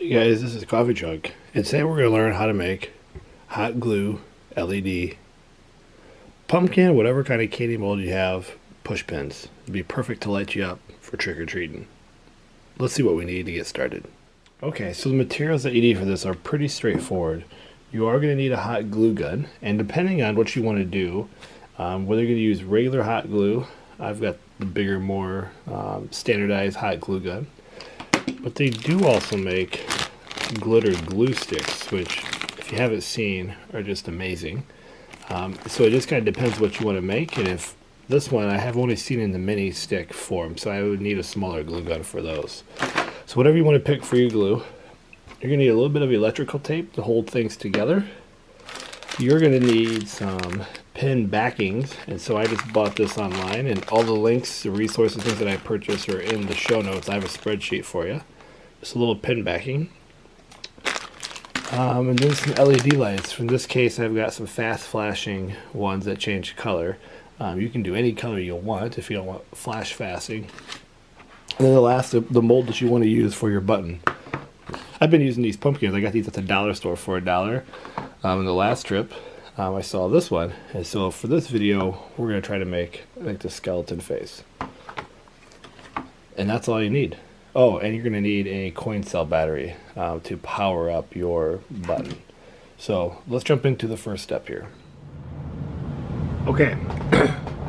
Hey guys, this is Coffee Chunk, and today we're going to learn how to make hot glue LED pumpkin, whatever kind of candy mold you have, push pins. It'd be perfect to light you up for trick-or-treating. Let's see what we need to get started. Okay, so the materials that you need for this are pretty straightforward. You are going to need a hot glue gun, and depending on what you want to do, whether you're going to use regular hot glue, I've got the bigger, more standardized hot glue gun. But they do also make glitter glue sticks, which, if you haven't seen, are just amazing. So it just kind of depends what you want to make, and if this one I have only seen in the mini stick form, so I would need a smaller glue gun for those. So whatever you want to pick for your glue, you're going to need a little bit of electrical tape to hold things together. You're going to need some pin backings, and so I just bought this online, and all the links, the resources, things that I purchased are in the show notes. I have a spreadsheet for you. Just a little pin backing. And then some LED lights. For this case, I've got some fast flashing ones that change color. You can do any color you want if you don't want flash fasting. And then the last, the mold that you want to use for your button. I've been using these pumpkins. I got these at the dollar store for $1. In the last trip, I saw this one, and so for this video, we're going to try to make the skeleton face. And that's all you need. Oh, and you're going to need a coin cell battery to power up your button. So let's jump into the first step here. Okay,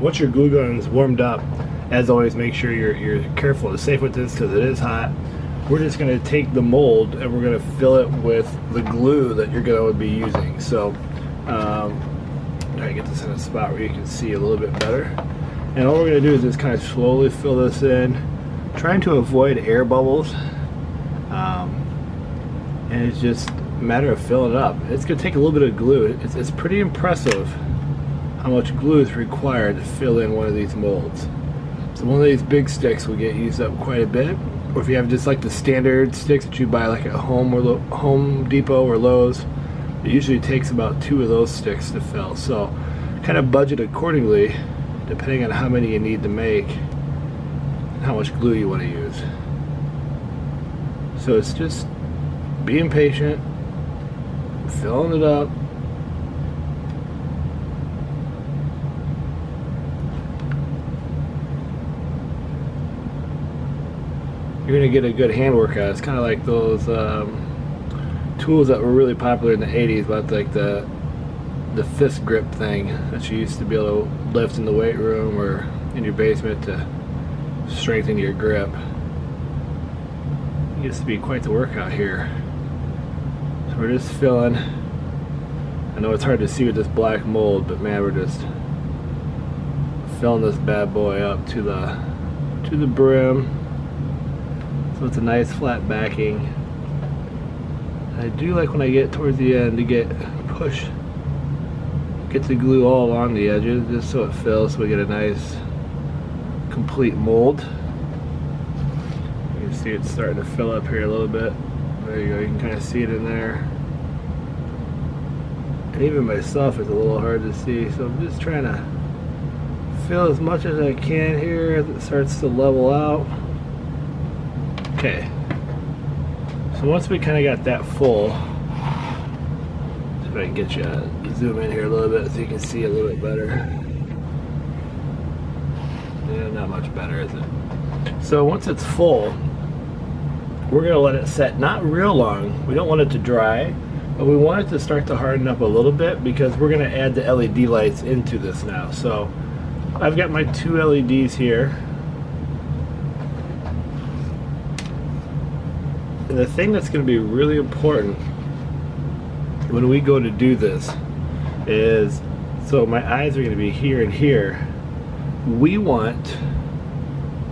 once your glue gun is warmed up, as always, make sure you're careful and safe with this because it is hot. We're just going to take the mold and we're going to fill it with the glue that you're going to be using. So try to get this in a spot where you can see a little bit better. And all we're going to do is just kind of slowly fill this in, trying to avoid air bubbles. And it's just a matter of filling it up. It's going to take a little bit of glue. It's pretty impressive how much glue is required to fill in one of these molds. So one of these big sticks will get used up quite a bit. Or if you have just like the standard sticks that you buy like at Home Depot or Lowe's, it usually takes about 2 of those sticks to fill. So kind of budget accordingly depending on how many you need to make and how much glue you want to use. So it's just being patient, filling it up. You're going to get a good hand workout. It's kind of like those tools that were really popular in the 80s, but like the fist grip thing that you used to be able to lift in the weight room or in your basement to strengthen your grip. It used to be quite the workout here. So we're just filling. I know it's hard to see with this black mold, but man, we're just filling this bad boy up to the brim. So it's a nice flat backing. I do like when I get towards the end to get the glue all along the edges just so it fills, so we get a nice complete mold. You can see it's starting to fill up here a little bit. There you go, you can kind of see it in there. And even myself it's a little hard to see, so I'm just trying to fill as much as I can here as it starts to level out. Okay, so once we kind of got that full, see if I can get you to zoom in here a little bit so you can see a little bit better. Yeah, not much better, is it? So once it's full, we're going to let it set, not real long. We don't want it to dry, but we want it to start to harden up a little bit because we're going to add the LED lights into this now. So I've got my 2 LEDs here. And the thing that's going to be really important when we go to do this is, so my eyes are going to be here and here. We want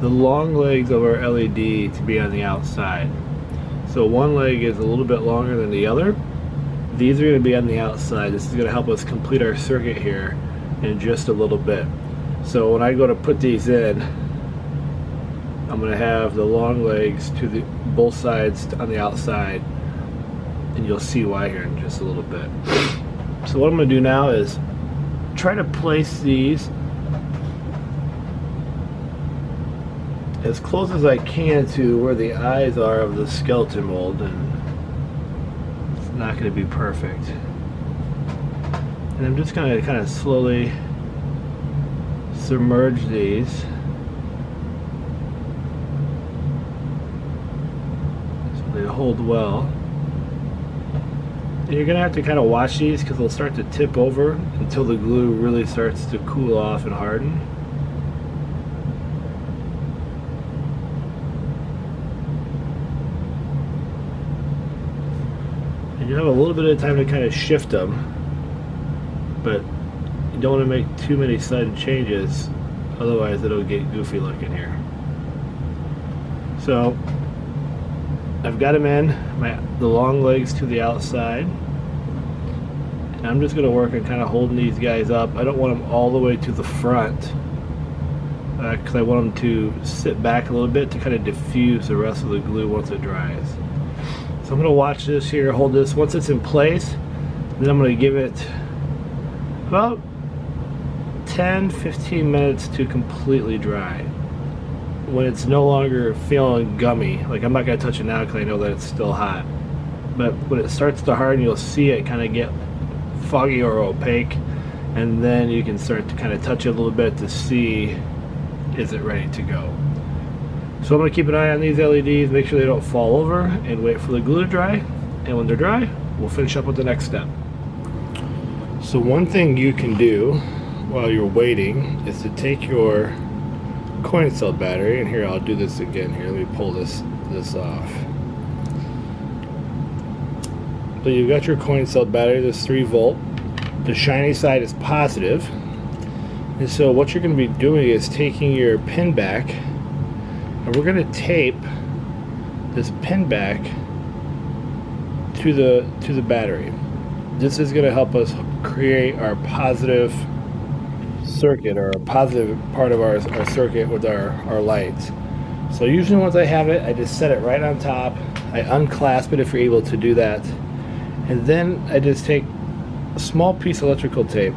the long legs of our LED to be on the outside. So one leg is a little bit longer than the other. These are going to be on the outside. This is going to help us complete our circuit here in just a little bit. So when I go to put these in, I'm going to have the long legs to both sides on the outside, and you'll see why here in just a little bit. So what I'm going to do now is try to place these as close as I can to where the eyes are of the skeleton mold, and not going to be perfect. And I'm just going to kind of slowly submerge these. So they hold well. And you're going to have to kind of watch these because they'll start to tip over until the glue really starts to cool off and harden. And you have a little bit of time to kind of shift them, but you don't want to make too many sudden changes, otherwise it'll get goofy looking here. So I've got them in, the long legs to the outside, and I'm just going to work on kind of holding these guys up. I don't want them all the way to the front because I want them to sit back a little bit to kind of diffuse the rest of the glue once it dries. So I'm going to watch this here, hold this. Once it's in place, then I'm going to give it about 10-15 minutes to completely dry. When it's no longer feeling gummy, like I'm not going to touch it now because I know that it's still hot, but when it starts to harden, you'll see it kind of get foggy or opaque, and then you can start to kind of touch it a little bit to see, is it ready to go. So I'm going to keep an eye on these LEDs, make sure they don't fall over, and wait for the glue to dry, and when they're dry, we'll finish up with the next step. So one thing you can do while you're waiting is to take your coin cell battery, and here I'll do this again here, let me pull this off. So you've got your coin cell battery, this 3-volt, the shiny side is positive, and so what you're going to be doing is taking your pin back, and we're going to tape this pin back to the battery. This is going to help us create our positive circuit, or a positive part of our circuit with our lights. So usually once I have it, I just set it right on top. I unclasp it if you're able to do that, and then I just take a small piece of electrical tape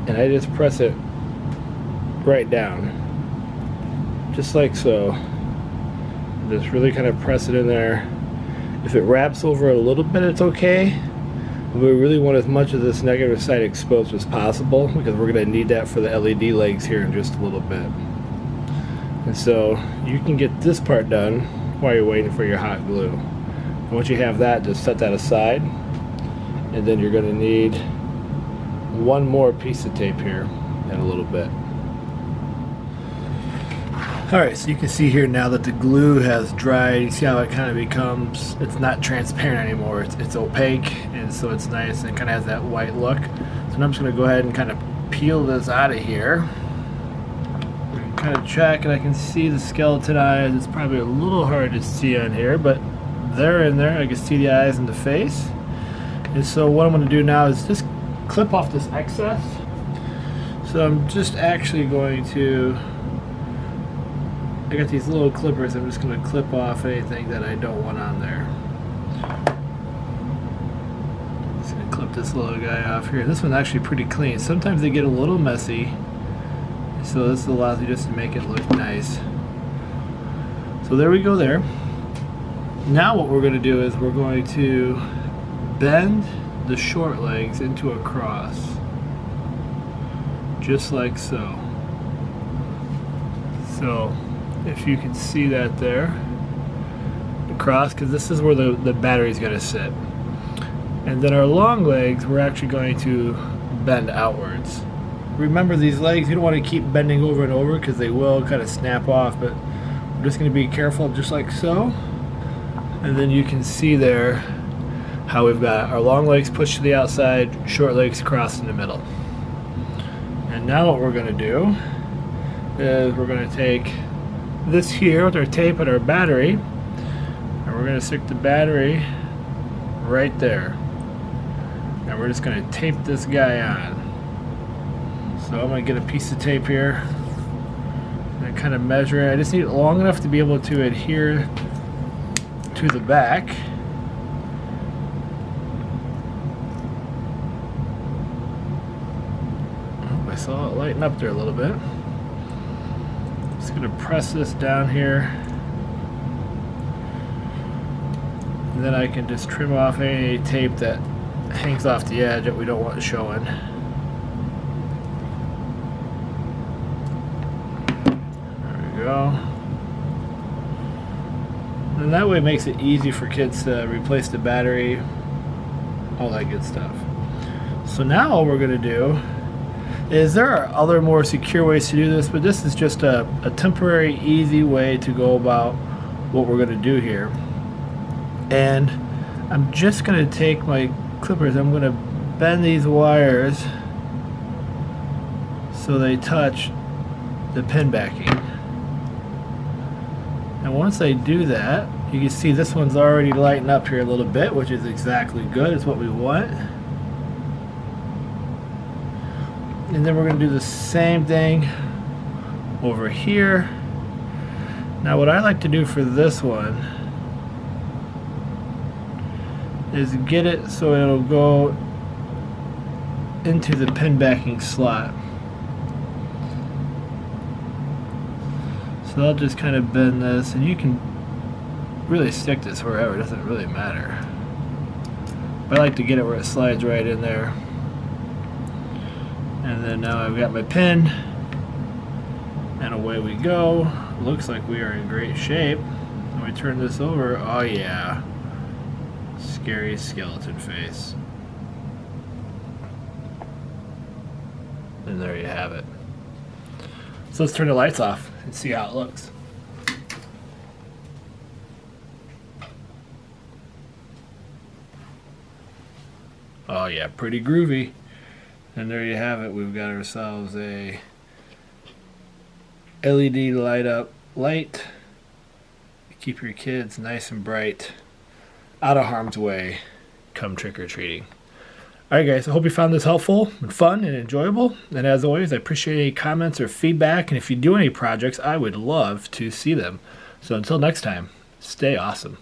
and I just press it right down, just like so. Just really kind of press it in there. If it wraps over a little bit, it's okay. We really want as much of this negative side exposed as possible because we're going to need that for the LED legs here in just a little bit. And so you can get this part done while you're waiting for your hot glue. And once you have that, just set that aside, and then you're going to need one more piece of tape here in a little bit. Alright, so you can see here now that the glue has dried. You see how it kind of becomes, it's not transparent anymore, it's opaque, and so it's nice and kind of has that white look. So now I'm just going to go ahead and kind of peel this out of here. Kind of check, and I can see the skeleton eyes. It's probably a little hard to see on here, but they're in there. I can see the eyes and the face. And so what I'm going to do now is just clip off this excess. So I'm just actually going to, I got these little clippers, I'm just going to clip off anything that I don't want on there. Just going to clip this little guy off here. This one's actually pretty clean. Sometimes they get a little messy, so this allows you just to make it look nice. So there we go there. Now what we're going to do is we're going to bend the short legs into a cross, just like so. So if you can see that there, the cross, because this is where the battery is going to sit. And then our long legs, we're actually going to bend outwards. Remember, these legs, you don't want to keep bending over and over because they will kind of snap off, but we're just going to be careful, just like so. And then you can see there how we've got our long legs pushed to the outside, short legs crossed in the middle. And now what we're going to do is we're going to take this here with our tape and our battery, and we're going to stick the battery right there, and we're just going to tape this guy on. So I'm going to get a piece of tape here and kind of measure it. I just need it long enough to be able to adhere to the back. Oh, I saw it lighten up there a little bit. Just going to press this down here. And then I can just trim off any tape that hangs off the edge that we don't want showing. There we go. And that way it makes it easy for kids to replace the battery, all that good stuff. So now all we're going to do is, there are other more secure ways to do this, but this is just a temporary, easy way to go about what we're going to do here. And I'm just going to take my clippers, I'm going to bend these wires so they touch the pin backing. And once I do that, you can see this one's already lighting up here a little bit, which is exactly good. It's what we want. And then we're going to do the same thing over here. Now what I like to do for this one is get it so it'll go into the pin backing slot. So I'll just kind of bend this, and you can really stick this wherever, it doesn't really matter. But I like to get it where it slides right in there. And then now I've got my pin, and away we go. Looks like we are in great shape. When we turn this over, oh yeah, scary skeleton face. And there you have it. So let's turn the lights off and see how it looks. Oh yeah, pretty groovy. And there you have it. We've got ourselves a LED light up light. Keep your kids nice and bright, out of harm's way, come trick-or-treating. Alright guys, I hope you found this helpful and fun and enjoyable. And as always, I appreciate any comments or feedback. And if you do any projects, I would love to see them. So until next time, stay awesome.